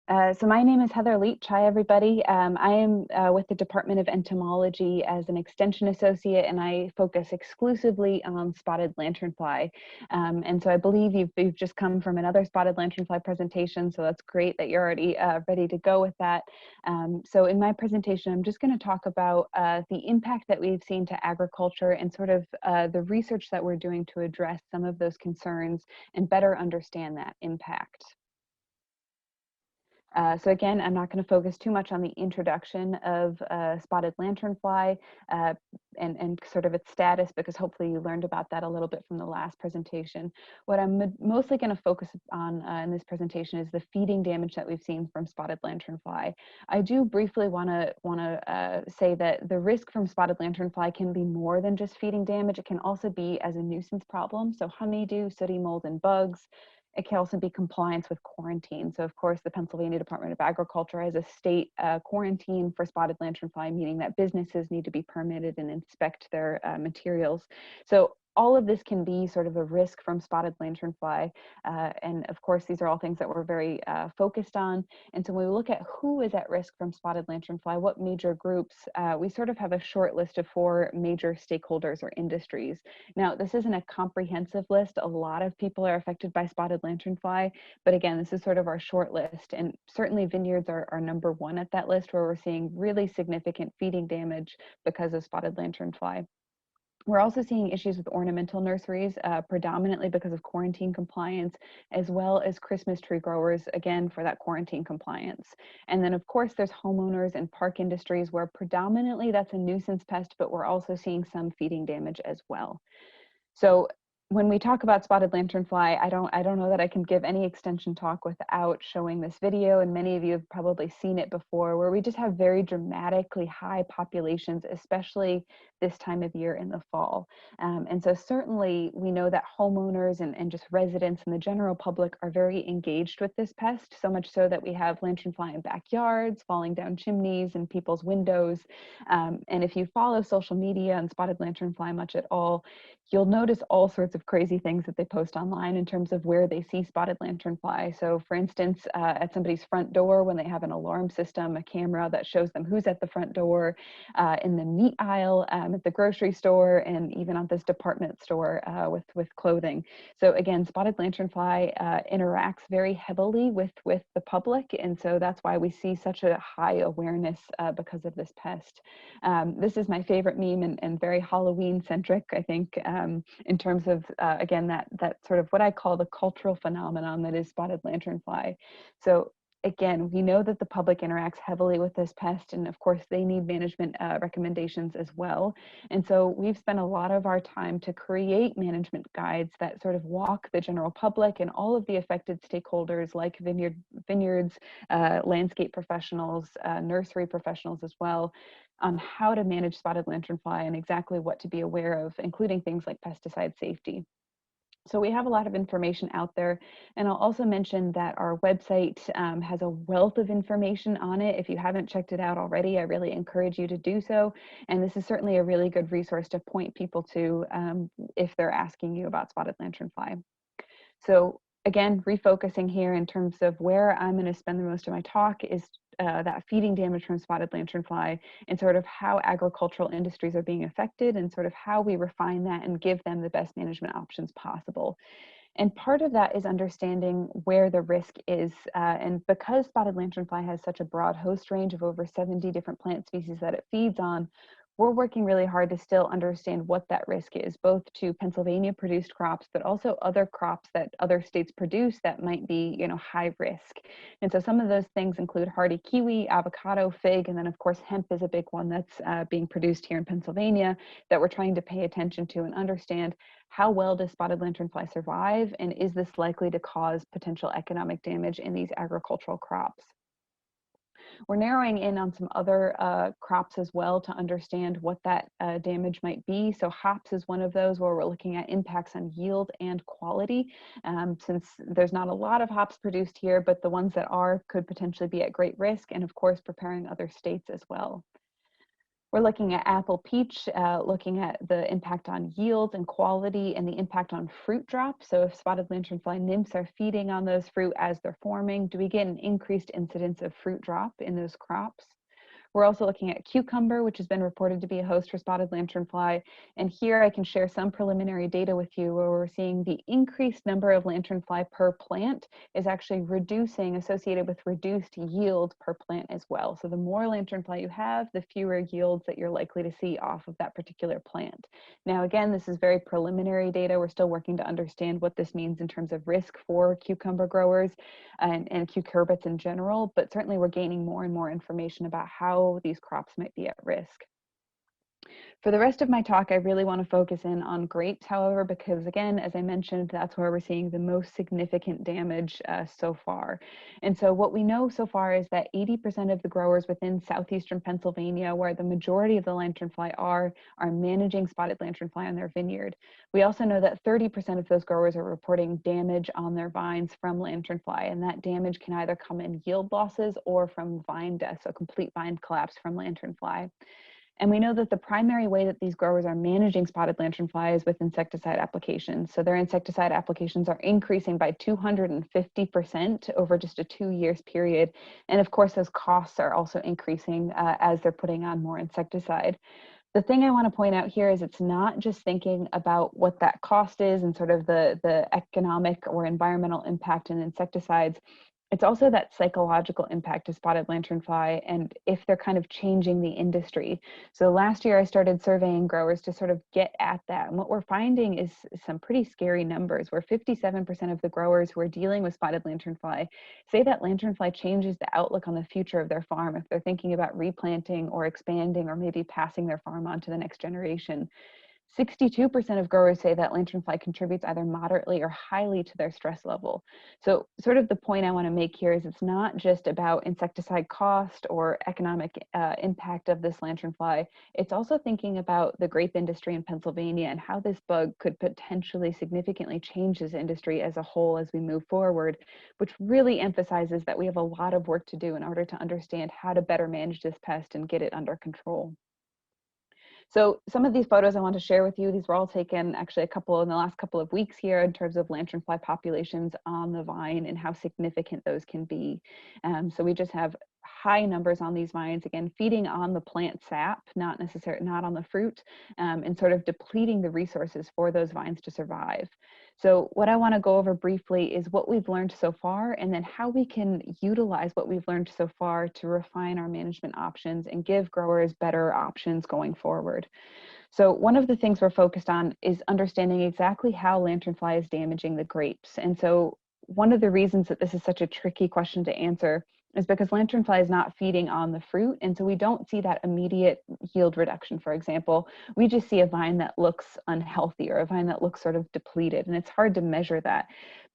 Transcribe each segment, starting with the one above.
So my name is Heather Leach. Hi, everybody. I am with the Department of Entomology as an extension associate, and I focus exclusively on spotted lanternfly. And so I believe you've just come from another spotted lanternfly presentation, so that's great that you're already ready to go with that. So in my presentation, I'm just going to talk about the impact that we've seen to agriculture and sort of the research that we're doing to address some of those concerns and better understand that impact. So again, I'm not going to focus too much on the introduction of spotted lanternfly and sort of its status, because hopefully you learned about that a little bit from the last presentation. What I'm mostly going to focus on in this presentation is the feeding damage that we've seen from spotted lanternfly. I do briefly want to say that the risk from spotted lanternfly can be more than just feeding damage. It can also be as a nuisance problem, so honeydew, sooty mold, and bugs. It can also be compliance with quarantine. So of course, the Pennsylvania Department of Agriculture has a state quarantine for spotted lanternfly, meaning that businesses need to be permitted and inspect their materials. So all of this can be sort of a risk from spotted lanternfly. And of course, these are all things that we're very focused on. And so when we look at who is at risk from spotted lanternfly, what major groups, we sort of have a short list of 4 major stakeholders or industries. Now, this isn't a comprehensive list. A lot of people are affected by spotted lanternfly, but again, this is sort of our short list. And certainly vineyards are number 1 at that list, where we're seeing really significant feeding damage because of spotted lanternfly. We're also seeing issues with ornamental nurseries, predominantly because of quarantine compliance, as well as Christmas tree growers, again, for that quarantine compliance. And then, of course, there's homeowners and park industries where predominantly that's a nuisance pest, but we're also seeing some feeding damage as well. So when we talk about spotted lanternfly, I don't know that I can give any extension talk without showing this video, and many of you have probably seen it before, where we just have very dramatically high populations, especially this time of year in the fall. And so certainly we know that homeowners and just residents and the general public are very engaged with this pest, so much so that we have lanternfly in backyards, falling down chimneys and people's windows. And if you follow social media and spotted lanternfly much at all, you'll notice all sorts of crazy things that they post online in terms of where they see spotted lanternfly. So for instance, at somebody's front door, when they have an alarm system, a camera that shows them who's at the front door, in the meat aisle, at the grocery store, and even at this department store with clothing. So again, spotted lanternfly interacts very heavily with the public, and so that's why we see such a high awareness because of this pest. This is my favorite meme and very Halloween centric, I think, in terms of, again, that sort of what I call the cultural phenomenon that is spotted lanternfly. So again, we know that the public interacts heavily with this pest, and of course they need management recommendations as well. And so we've spent a lot of our time to create management guides that sort of walk the general public and all of the affected stakeholders like vineyards, landscape professionals, nursery professionals as well, on how to manage spotted lanternfly and exactly what to be aware of, including things like pesticide safety. So we have a lot of information out there. And I'll also mention that our website has a wealth of information on it. If you haven't checked it out already, I really encourage you to do so. And this is certainly a really good resource to point people to if they're asking you about spotted lanternfly. So again, refocusing here in terms of where I'm going to spend the most of my talk is that feeding damage from spotted lanternfly and sort of how agricultural industries are being affected and sort of how we refine that and give them the best management options possible. And part of that is understanding where the risk is. And because spotted lanternfly has such a broad host range of over 70 different plant species that it feeds on, we're working really hard to still understand what that risk is, both to Pennsylvania produced crops, but also other crops that other states produce that might be, high risk. And so some of those things include hardy kiwi, avocado, fig, and then of course hemp is a big one that's being produced here in Pennsylvania that we're trying to pay attention to and understand how well does spotted lanternfly survive, and is this likely to cause potential economic damage in these agricultural crops. We're narrowing in on some other crops as well to understand what that damage might be. So hops is one of those where we're looking at impacts on yield and quality, since there's not a lot of hops produced here, but the ones that are could potentially be at great risk, and of course preparing other states as well. We're looking at apple peach, looking at the impact on yield and quality and the impact on fruit drop. So if spotted lanternfly nymphs are feeding on those fruit as they're forming, do we get an increased incidence of fruit drop in those crops? We're also looking at cucumber, which has been reported to be a host for spotted lanternfly. And here I can share some preliminary data with you where we're seeing the increased number of lanternfly per plant is actually associated with reduced yield per plant as well. So the more lanternfly you have, the fewer yields that you're likely to see off of that particular plant. Now, again, this is very preliminary data. We're still working to understand what this means in terms of risk for cucumber growers and cucurbits in general, but certainly we're gaining more and more information about how these crops might be at risk. For the rest of my talk, I really want to focus in on grapes, however, because again, as I mentioned, that's where we're seeing the most significant damage so far. And so what we know so far is that 80% of the growers within southeastern Pennsylvania, where the majority of the lanternfly are managing spotted lanternfly on their vineyard. We also know that 30% of those growers are reporting damage on their vines from lanternfly, and that damage can either come in yield losses or from vine death, so complete vine collapse from lanternfly. And we know that the primary way that these growers are managing spotted lanternfly is with insecticide applications. So their insecticide applications are increasing by 250% over just a 2 years period. And of course, those costs are also increasing as they're putting on more insecticide. The thing I want to point out here is it's not just thinking about what that cost is and sort of the economic or environmental impact in insecticides. It's also that psychological impact of spotted lanternfly and if they're kind of changing the industry. So last year I started surveying growers to sort of get at that. And what we're finding is some pretty scary numbers where 57% of the growers who are dealing with spotted lanternfly say that lanternfly changes the outlook on the future of their farm if they're thinking about replanting or expanding or maybe passing their farm on to the next generation. 62% of growers say that lanternfly contributes either moderately or highly to their stress level. So sort of the point I want to make here is it's not just about insecticide cost or economic impact of this lanternfly. It's also thinking about the grape industry in Pennsylvania and how this bug could potentially significantly change this industry as a whole as we move forward, which really emphasizes that we have a lot of work to do in order to understand how to better manage this pest and get it under control. So some of these photos I want to share with you, these were all taken actually in the last couple of weeks here in terms of lanternfly populations on the vine and how significant those can be. So we just have high numbers on these vines, again, feeding on the plant sap, not on the fruit, and sort of depleting the resources for those vines to survive. So what I want to go over briefly is what we've learned so far, and then how we can utilize what we've learned so far to refine our management options and give growers better options going forward. So one of the things we're focused on is understanding exactly how lanternfly is damaging the grapes. And so one of the reasons that this is such a tricky question to answer is because lanternfly is not feeding on the fruit. And so we don't see that immediate yield reduction, for example. We just see a vine that looks unhealthy or a vine that looks sort of depleted. And it's hard to measure that.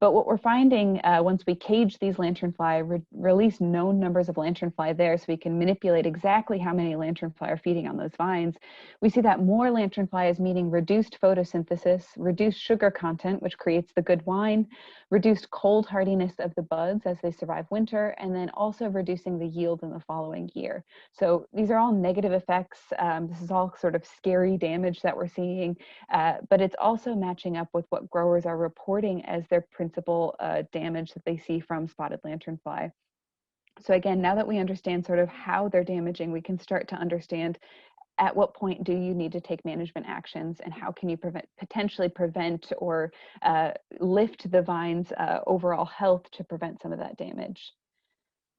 But what we're finding once we cage these lanternfly, release known numbers of lanternfly there so we can manipulate exactly how many lanternfly are feeding on those vines, we see that more lanternfly is meaning reduced photosynthesis, reduced sugar content, which creates the good wine, reduced cold hardiness of the buds as they survive winter, and then also reducing the yield in the following year. So these are all negative effects. This is all sort of scary damage that we're seeing, but it's also matching up with what growers are reporting as their principal damage that they see from spotted lanternfly. So again, now that we understand sort of how they're damaging, we can start to understand at what point do you need to take management actions and how can you potentially prevent or lift the vine's overall health to prevent some of that damage.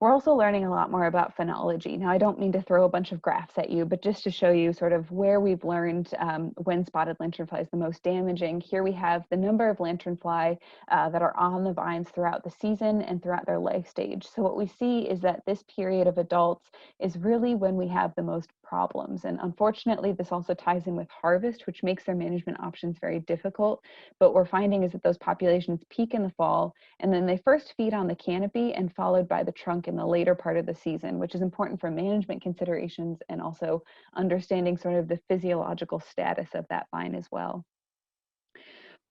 We're also learning a lot more about phenology. Now, I don't mean to throw a bunch of graphs at you, but just to show you sort of where we've learned when spotted lanternfly is the most damaging. Here we have the number of lanternfly that are on the vines throughout the season and throughout their life stage. So what we see is that this period of adults is really when we have the most problems. And unfortunately, this also ties in with harvest, which makes their management options very difficult. But what we're finding is that those populations peak in the fall, and then they first feed on the canopy and followed by the trunk in the later part of the season, which is important for management considerations and also understanding sort of the physiological status of that vine as well.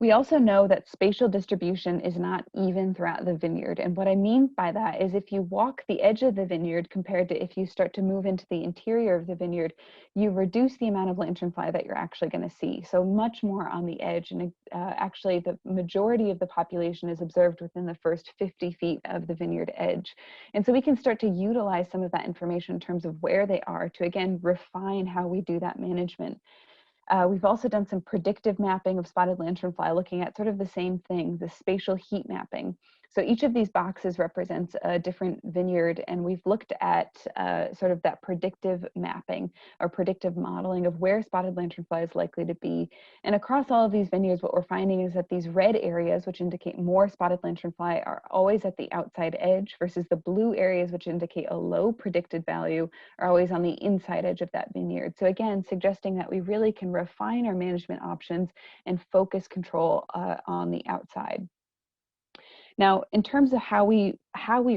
We also know that spatial distribution is not even throughout the vineyard. And what I mean by that is if you walk the edge of the vineyard compared to if you start to move into the interior of the vineyard, you reduce the amount of lanternfly that you're actually going to see. So much more on the edge. And actually, the majority of the population is observed within the first 50 feet of the vineyard edge. And so we can start to utilize some of that information in terms of where they are to, again, refine how we do that management. We've also done some predictive mapping of spotted lanternfly, looking at sort of the same thing, the spatial heat mapping. So each of these boxes represents a different vineyard, and we've looked at sort of that predictive mapping or predictive modeling of where spotted lanternfly is likely to be. And across all of these vineyards, what we're finding is that these red areas, which indicate more spotted lanternfly, are always at the outside edge, versus the blue areas, which indicate a low predicted value, are always on the inside edge of that vineyard. So again, suggesting that we really can refine our management options and focus control on the outside. Now, in terms of how we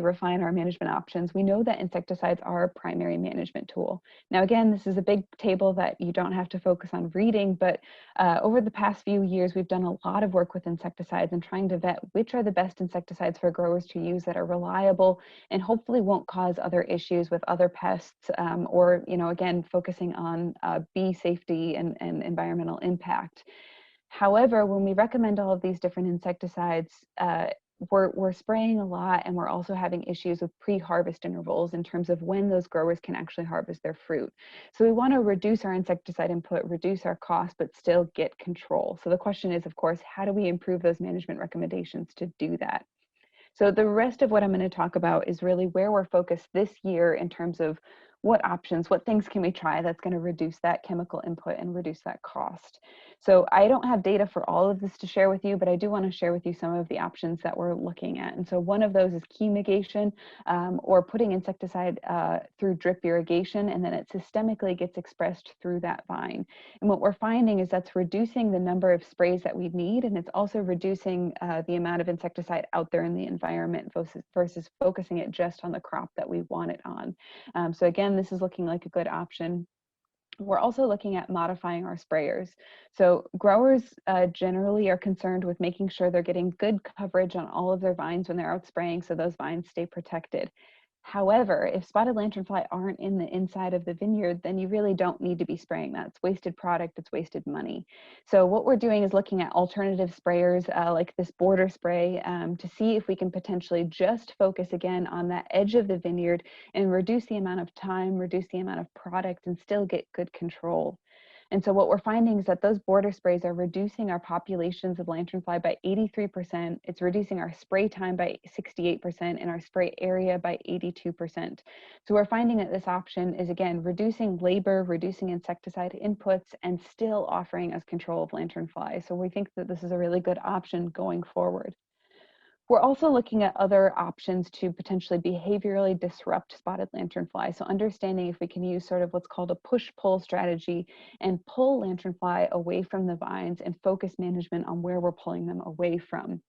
refine our management options, we know that insecticides are a primary management tool. Now, again, this is a big table that you don't have to focus on reading, but over the past few years, we've done a lot of work with insecticides and trying to vet which are the best insecticides for growers to use that are reliable and hopefully won't cause other issues with other pests, or, again, focusing on bee safety and environmental impact. However, when we recommend all of these different insecticides, we're spraying a lot, and we're also having issues with pre-harvest intervals in terms of when those growers can actually harvest their fruit. So we want to reduce our insecticide input, reduce our cost, but still get control. So the question is, of course, how do we improve those management recommendations to do that? So the rest of what I'm going to talk about is really where we're focused this year in terms of what options, what things can we try that's going to reduce that chemical input and reduce that cost. So I don't have data for all of this to share with you, but I do want to share with you some of the options that we're looking at. And so one of those is chemigation, or putting insecticide through drip irrigation, and then it systemically gets expressed through that vine. And what we're finding is that's reducing the number of sprays that we need, and it's also reducing the amount of insecticide out there in the environment versus focusing it just on the crop that we want it on. So again, this is looking like a good option. We're also looking at modifying our sprayers. So growers generally are concerned with making sure they're getting good coverage on all of their vines when they're out spraying, so those vines stay protected. However, if spotted lanternfly aren't in the inside of the vineyard, then you really don't need to be spraying that. It's wasted product, it's wasted money. So what we're doing is looking at alternative sprayers like this border spray to see if we can potentially just focus again on that edge of the vineyard and reduce the amount of time, reduce the amount of product, and still get good control. And so what we're finding is that those border sprays are reducing our populations of lanternfly by 83%. It's reducing our spray time by 68% and our spray area by 82%. So we're finding that this option is, again, reducing labor, reducing insecticide inputs, and still offering us control of lanternfly. So we think that this is a really good option going forward. We're also looking at other options to potentially behaviorally disrupt spotted lanternfly. So understanding if we can use sort of what's called a push-pull strategy and pull lanternfly away from the vines and focus management on where we're pulling them away from.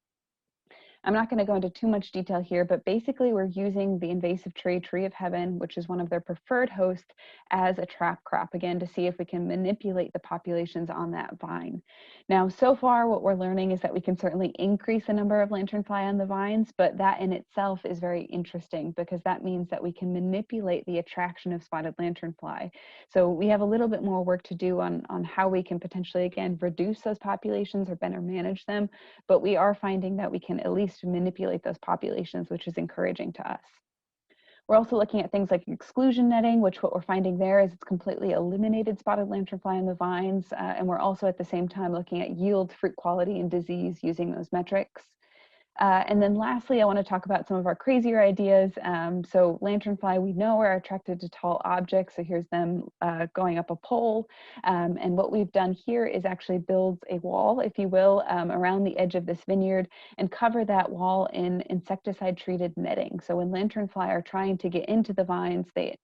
I'm not going to go into too much detail here, but basically we're using the invasive tree of heaven, which is one of their preferred hosts, as a trap crop, again, to see if we can manipulate the populations on that vine. Now, so far, what we're learning is that we can certainly increase the number of lanternfly on the vines, but that in itself is very interesting because that means that we can manipulate the attraction of spotted lanternfly. So we have a little bit more work to do on how we can potentially, again, reduce those populations or better manage them, but we are finding that we can at least manipulate those populations, which is encouraging to us. We're also looking at things like exclusion netting, which what we're finding there is it's completely eliminated spotted lanternfly in the vines. And we're also at the same time looking at yield, fruit quality, and disease using those metrics. And then lastly, I want to talk about some of our crazier ideas. So lanternfly, we know are attracted to tall objects. So here's them going up a pole. And what we've done here is actually build a wall, if you will, around the edge of this vineyard and cover that wall in insecticide-treated netting. So when lanternfly are trying to get into the vines, they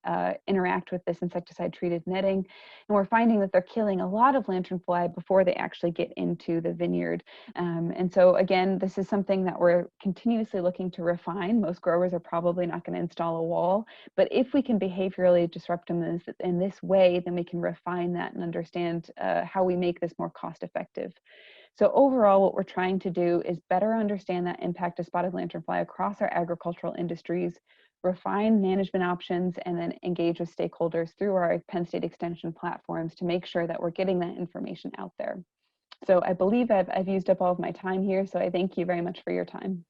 interact with this insecticide-treated netting. And we're finding that they're killing a lot of lanternfly before they actually get into the vineyard. And so again, this is something that we're continuously looking to refine. Most growers are probably not going to install a wall, but if we can behaviorally disrupt them in this way, then we can refine that and understand how we make this more cost effective. So overall, what we're trying to do is better understand that impact of spotted lanternfly across our agricultural industries, refine management options, and then engage with stakeholders through our Penn State Extension platforms to make sure that we're getting that information out there. So I believe I've used up all of my time here, so I thank you very much for your time.